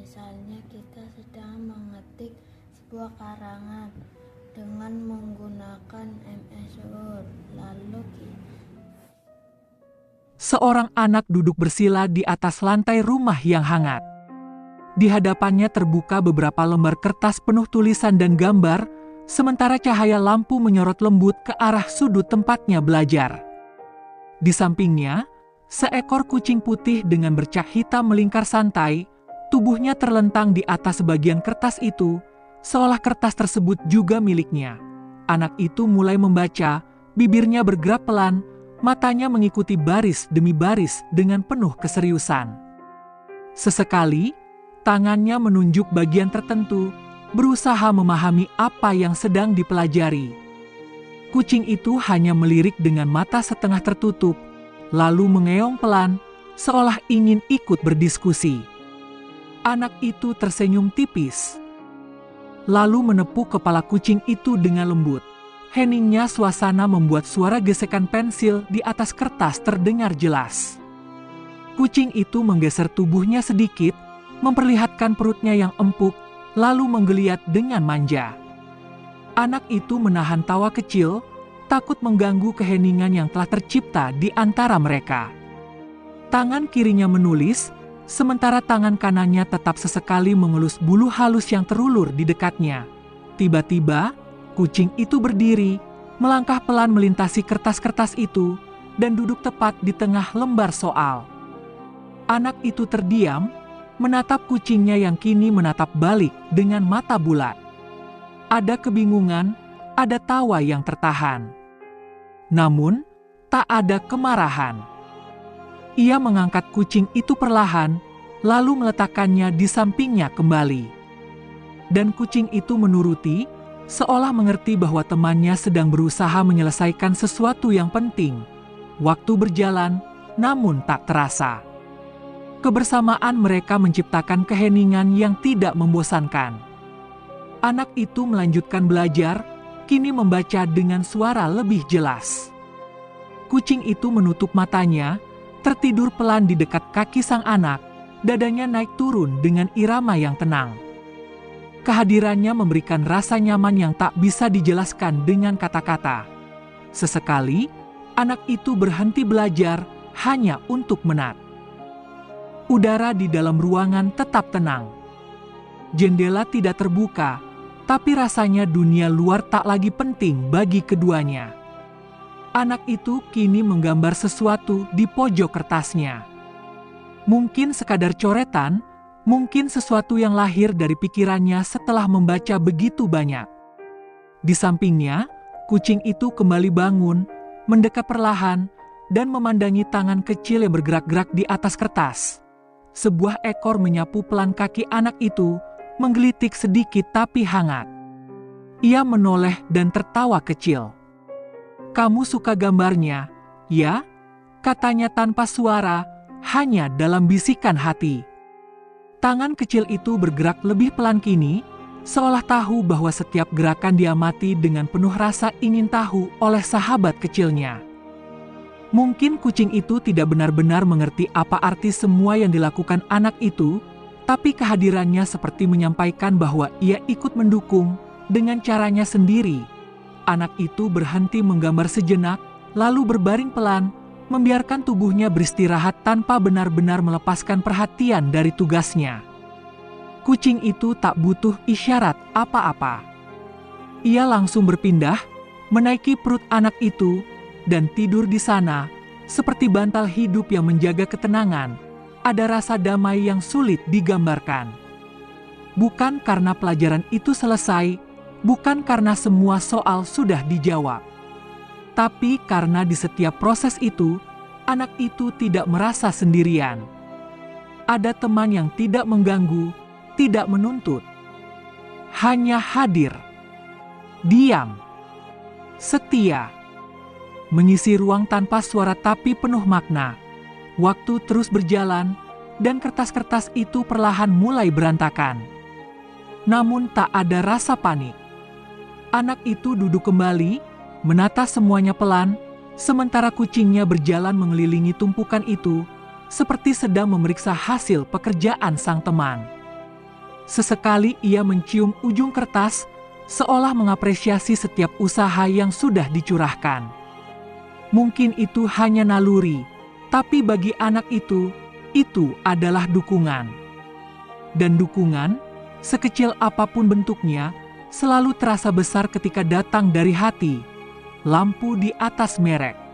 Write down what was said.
Misalnya kita sedang mengetik sebuah karangan dengan menggunakan MS Word. Seorang anak duduk bersila di atas lantai rumah yang hangat. Di hadapannya terbuka beberapa lembar kertas penuh tulisan dan gambar, sementara cahaya lampu menyorot lembut ke arah sudut tempatnya belajar. Di sampingnya, seekor kucing putih dengan bercak hitam melingkar santai, tubuhnya terlentang di atas sebagian kertas itu, seolah kertas tersebut juga miliknya. Anak itu mulai membaca, bibirnya bergerak pelan, matanya mengikuti baris demi baris dengan penuh keseriusan. Sesekali, tangannya menunjuk bagian tertentu, berusaha memahami apa yang sedang dipelajari. Kucing itu hanya melirik dengan mata setengah tertutup, lalu mengeong pelan, seolah ingin ikut berdiskusi. Anak itu tersenyum tipis, lalu menepuk kepala kucing itu dengan lembut. Heningnya suasana membuat suara gesekan pensil di atas kertas terdengar jelas. Kucing itu menggeser tubuhnya sedikit, memperlihatkan perutnya yang empuk, lalu menggeliat dengan manja. Anak itu menahan tawa kecil, takut mengganggu keheningan yang telah tercipta di antara mereka. Tangan kirinya menulis, sementara tangan kanannya tetap sesekali mengelus bulu halus yang terulur di dekatnya. Tiba-tiba, kucing itu berdiri, melangkah pelan melintasi kertas-kertas itu, dan duduk tepat di tengah lembar soal. Anak itu terdiam, menatap kucingnya yang kini menatap balik dengan mata bulat. Ada kebingungan, ada tawa yang tertahan. Namun, tak ada kemarahan. Ia mengangkat kucing itu perlahan, lalu meletakkannya di sampingnya kembali. Dan kucing itu menuruti, seolah mengerti bahwa temannya sedang berusaha menyelesaikan sesuatu yang penting. Waktu berjalan, namun tak terasa. Kebersamaan mereka menciptakan keheningan yang tidak membosankan. Anak itu melanjutkan belajar, kini membaca dengan suara lebih jelas. Kucing itu menutup matanya, tertidur pelan di dekat kaki sang anak, dadanya naik turun dengan irama yang tenang. Kehadirannya memberikan rasa nyaman yang tak bisa dijelaskan dengan kata-kata. Sesekali, anak itu berhenti belajar hanya untuk menat. Udara di dalam ruangan tetap tenang. Jendela tidak terbuka, tapi rasanya dunia luar tak lagi penting bagi keduanya. Anak itu kini menggambar sesuatu di pojok kertasnya. Mungkin sekadar coretan, mungkin sesuatu yang lahir dari pikirannya setelah membaca begitu banyak. Di sampingnya, kucing itu kembali bangun, mendekat perlahan, dan memandangi tangan kecil yang bergerak-gerak di atas kertas. Sebuah ekor menyapu pelan kaki anak itu, menggelitik sedikit tapi hangat. Ia menoleh dan tertawa kecil. "Kamu suka gambarnya, ya?" katanya tanpa suara, hanya dalam bisikan hati. Tangan kecil itu bergerak lebih pelan kini, seolah tahu bahwa setiap gerakan diamati dengan penuh rasa ingin tahu oleh sahabat kecilnya. Mungkin kucing itu tidak benar-benar mengerti apa arti semua yang dilakukan anak itu, tapi kehadirannya seperti menyampaikan bahwa ia ikut mendukung dengan caranya sendiri. Anak itu berhenti menggambar sejenak, lalu berbaring pelan, membiarkan tubuhnya beristirahat tanpa benar-benar melepaskan perhatian dari tugasnya. Kucing itu tak butuh isyarat apa-apa. Ia langsung berpindah, menaiki perut anak itu, dan tidur di sana, seperti bantal hidup yang menjaga ketenangan. Ada rasa damai yang sulit digambarkan. Bukan karena pelajaran itu selesai, bukan karena semua soal sudah dijawab. Tapi karena di setiap proses itu, anak itu tidak merasa sendirian. Ada teman yang tidak mengganggu, tidak menuntut. Hanya hadir. Diam. Setia. Mengisi ruang tanpa suara tapi penuh makna. Waktu terus berjalan, dan kertas-kertas itu perlahan mulai berantakan. Namun tak ada rasa panik. Anak itu duduk kembali, menata semuanya pelan, sementara kucingnya berjalan mengelilingi tumpukan itu, seperti sedang memeriksa hasil pekerjaan sang teman. Sesekali ia mencium ujung kertas, seolah mengapresiasi setiap usaha yang sudah dicurahkan. Mungkin itu hanya naluri, tapi bagi anak itu adalah dukungan. Dan dukungan, sekecil apapun bentuknya, selalu terasa besar ketika datang dari hati. Lampu di atas merek.